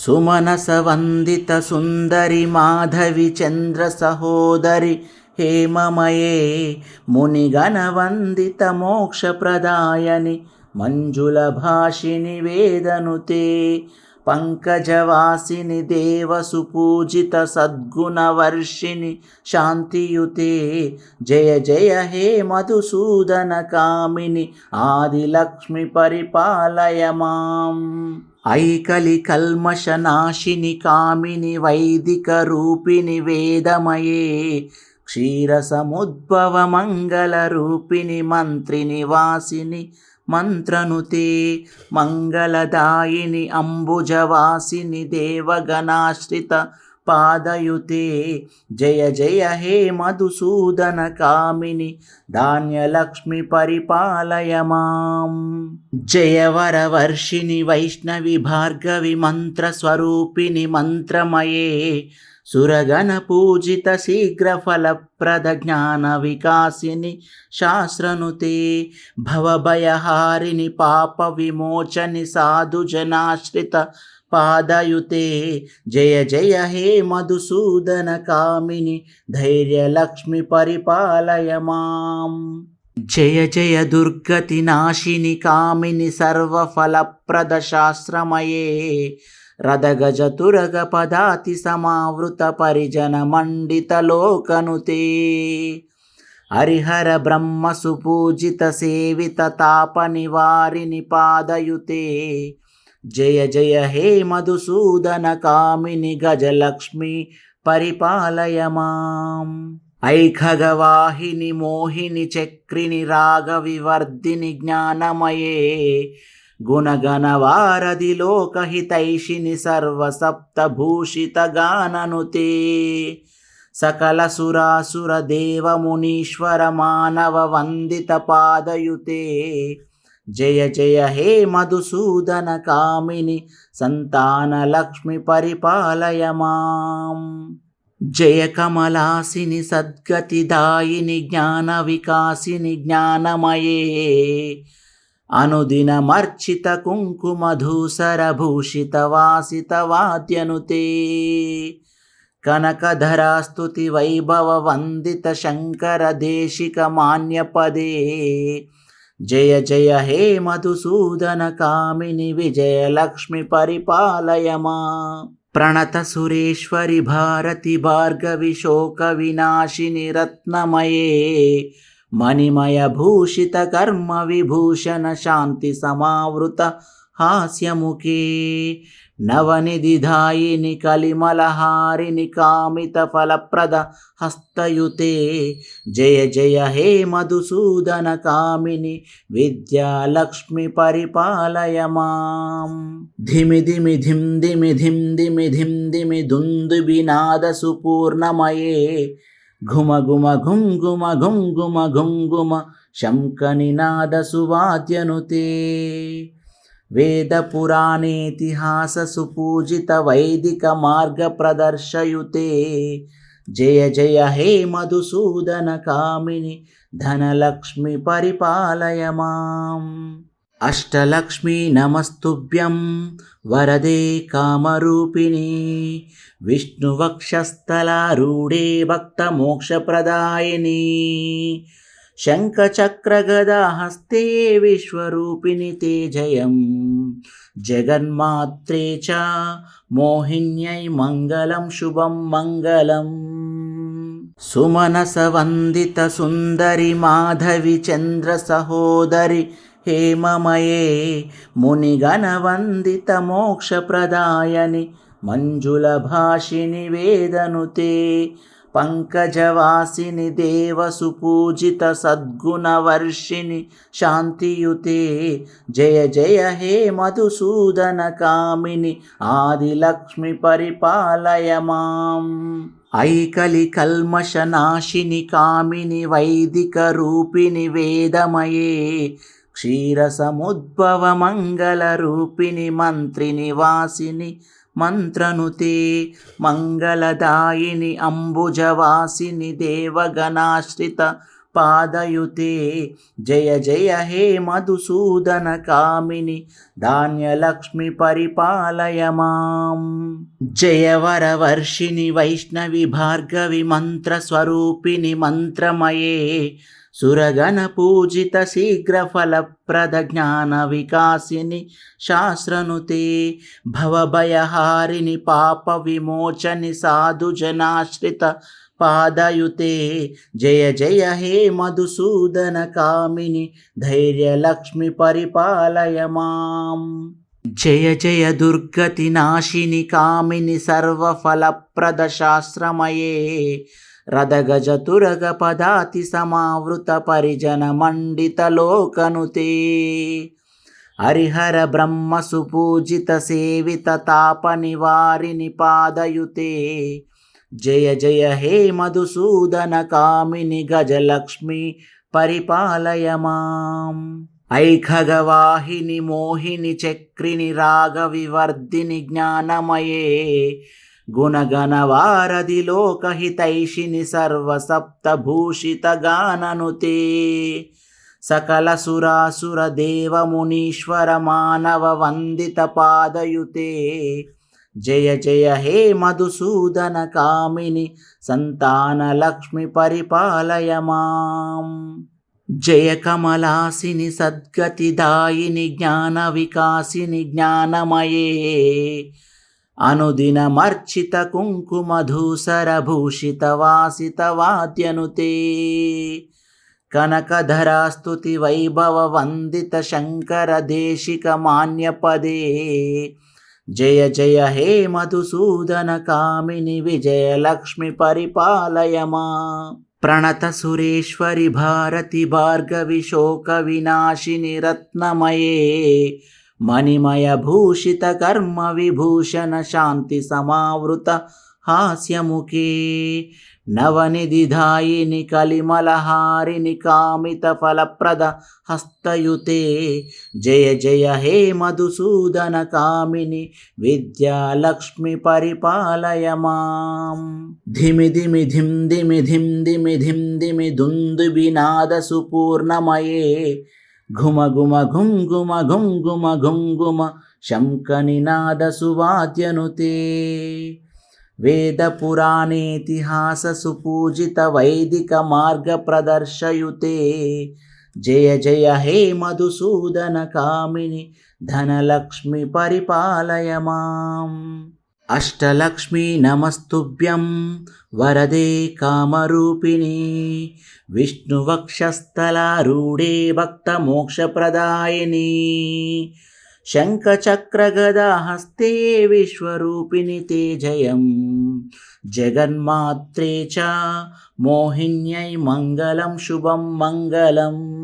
సుమనస వందిత సుందరి మాధవి చంద్ర సహోదరి హేమమయే మునిగణ వందిత మోక్షప్రదాయని మంజుల భాషిని వేదనుతే పంకజవాసిని దేవ సుపూజిత సద్గుణవర్షిణి శాంతియుతే జయ జయ హే మధుసూదన కామిని ఆదిలక్ష్మి పరిపాలయ మాం ఐకలి కల్మషనాశిని కామిని వైదిక రూపిణి వేదమయే క్షీరసముద్భవ మంగళ రూపిణి మంత్రిని వాసిని మంత్రనుతే మంగళదాయిని అంబుజవాసిని దేవగణాశ్రిత పాదయుతే జయ జయ హే మధుసూదన కామిని ధాన్యలక్ష్మి పరిపాలయ మాం జయవరవర్షిణి వైష్ణవి భార్గవి మంత్రస్వరూపిణి మంత్రమయే సురగణ పూజిత శీఘ్రఫలప్రద జ్ఞాన వికాసిని శాస్త్రనుతే భవభయహారిణి పాప విమోచని సాధుజనాశ్రిత పాదయుతే జయ జయ హే మధుసూదన కామిని ధైర్యలక్ష్మి పరిపాలయ మాం జయ జయ దుర్గతి నాశిని కామిని సర్వఫలప్రద శాస్త్రమయే రథగజ తురగ పదాతి సమావృత పరిజన మండిత లోకనుతే హరిహర బ్రహ్మ సుపూజిత సేవిత తాప నివారిని పాదయుతే జయ జయ హే మధుసూదన కామిని గజలక్ష్మి పరిపాలయ మాం ఐఖగవాహిని మోహిని చక్రిని రాగ వివర్ధిని జ్ఞానమయే గుణగణ వారధి లోకహితైషిని సర్వసప్తభూషిత గాననుతే సకల సురాసుర దేవ మునీశ్వర మానవ వందిత పాదయుతే జయ జయ హే మధుసూదన కామిని సంతాన లక్ష్మి పరిపాలయ మాం జయ కమలాసిని సద్గతిదాయిని జ్ఞాన వికాసిని జ్ఞానమయే అనుదినమర్చిత కుంకుమధూసర భూషిత వాసిత వాద్యనుతే కనకధరాస్తుతి వైభవ వందిత శంకర దేశిక మాన్యపదే జయ జయ హే మధుసూదన కామిని విజయలక్ష్మి పరిపాలయ మా ప్రణత సురేశ్వరి భారతి భార్గవి శోక వినాశిని రత్నమయే మణిమయ భూషిత కర్మ విభూషణ శాంతి సమావృత హాస్యముఖే నవనిధిదాయిని కలిమలహారిని కామిత ఫలప్రద హస్తయుతే జయ జయ హే మధుసూదన కామిని విద్యాలక్ష్మి పరిపాలయ మాం ధిమి ధిమి ధిం ధిమి ధిం ధిమి ధిం ధిమి దుందుబినాద సుపూర్ణమయే ఘుమ ఘుమ ఘుం ఘుమ ఘుం ఘుమ ఘుం ఘుమ శంఖనినాద సువాద్యనుతే వేద పురాణేతిహాస సుపూజిత వైదిక మార్గ ప్రదర్శయుతే జయ జయ హే మధుసూదన కామిని ధనలక్ష్మి పరిపాలయ మాం అష్టలక్ష్మీ నమస్తుభ్యం వరదే కామరూపిణి విష్ణువక్షస్థలారూఢే భక్తమోక్షప్రదాయిని శంఖచక్రగదాహస్తే విశ్వరూపిణి తే జయం జగన్మాత్రే చ మోహిన్యై మంగళం శుభం మంగళం సుమనస వందిత సుందరి మాధవి చంద్ర సహోదరి హేమమయే మునిగణ వందిత మోక్షప్రదాయని మంజుల భాషిని వేదనుతే పంకజవాసిని దేవ సుపూజిత సద్గుణవర్షిణి శాంతియుతే జయ జయ హే మధుసూదన కామిని ఆదిలక్ష్మి పరిపాలయ మాం ఐకలి కల్మషనాశిని కామిని వైదిక రూపిణి వేదమయే క్షీరసముద్భవ మంగళ రూపిణి మంత్రిని వాసిని మంత్రనుతే మంగళదాయిని అంబుజవాసిని దేవగణాశ్రిత పాదయుతే జయ జయ హే మధుసూదన కామిని ధాన్యలక్ష్మి పరిపాలయ మాం. జయ వరవర్షిణి వైష్ణవి భార్గవి మంత్రస్వరూపిణి మంత్రమయే సురగణ పూజిత శీఘ్ర ఫలప్రద జ్ఞాన వికాసిని శాస్త్రనుతే భవభయహారిణి పాప విమోచని సాధు జనాశ్రిత పాదయుతే జయ జయ హే మధుసూదన కామిని ధైర్యలక్ష్మి పరిపాలయ మాం. జయ జయ దుర్గతి నాశిని కామిని సర్వఫలప్రద శాస్త్రమయే రథగజ తురగ పదాతి సమావృత పరిజన మండిత లోకనుతే హరిహర బ్రహ్మ సుపూజిత సేవిత తాప నివారిణి పాదయుతే జయ జయ హే మధుసూదన కామిని గజలక్ష్మి పరిపాలయ మాం. ఐఖగవాహిని మోహిని చక్రిని రాగ వివర్ధిని జ్ఞానమయే గుణగణ వారధి లోకహితైషిని సర్వసప్తభూషిత గాననుతే సకల సురాసుర దేవ మునీశ్వర మానవ వందిత పాదయుతే జయ జయ హే మధుసూదన కామిని సంతాన లక్ష్మి పరిపాలయ మాం. జయ కమలాసిని సద్గతిదాయిని జ్ఞాన వికాసిని జ్ఞానమయే అనుదినమర్చిత కుంకుమధూసర భూషిత వాసిత వాద్యనుతే కనకధరాస్తుతి వైభవ వందిత శంకర దేశిక మాన్యపదే జయ జయ హే మధుసూదన కామిని విజయలక్ష్మి పరిపాలయ మాం. ప్రణత సురేశ్వరి భారతి భార్గవి శోక వినాశిని రత్నమయే మణిమయ భూషిత కర్మ విభూషణ శాంతి సమావృత హాస్యముఖే నవనిధిదాయిని కలిమలహారిణి కామిత ఫలప్రద హస్తయుతే జయ జయ హే మధుసూదన కామిని విద్యాలక్ష్మి పరిపాలయ మాం. ధిమి ధిమి ధిం ధిమి ధిం ధిమి ధిం ధిమి దుందుబినాద సుపూర్ణమయే ఘుమ ఘుమ ఘుంగుమ ఘుంగుమ ఘుంగుమ శంఖనినాద సువాద్యనుతే వేద పురాణేతిహాస సుపూజిత వైదిక మార్గ ప్రదర్శయుతే జయ జయ హే మధుసూదన కామిని ధనలక్ష్మి పరిపాలయ మాం. అష్టలక్ష్మీ నమస్తుభ్యం వరదే కామరూపిణి విష్ణువక్షస్థలారూఢే భక్తమోక్షప్రదాయిని శంఖచక్రగదాహస్తే విశ్వరూపిణి తే జయం జగన్మాత్రే చ మోహిన్యై మంగళం శుభం మంగళం.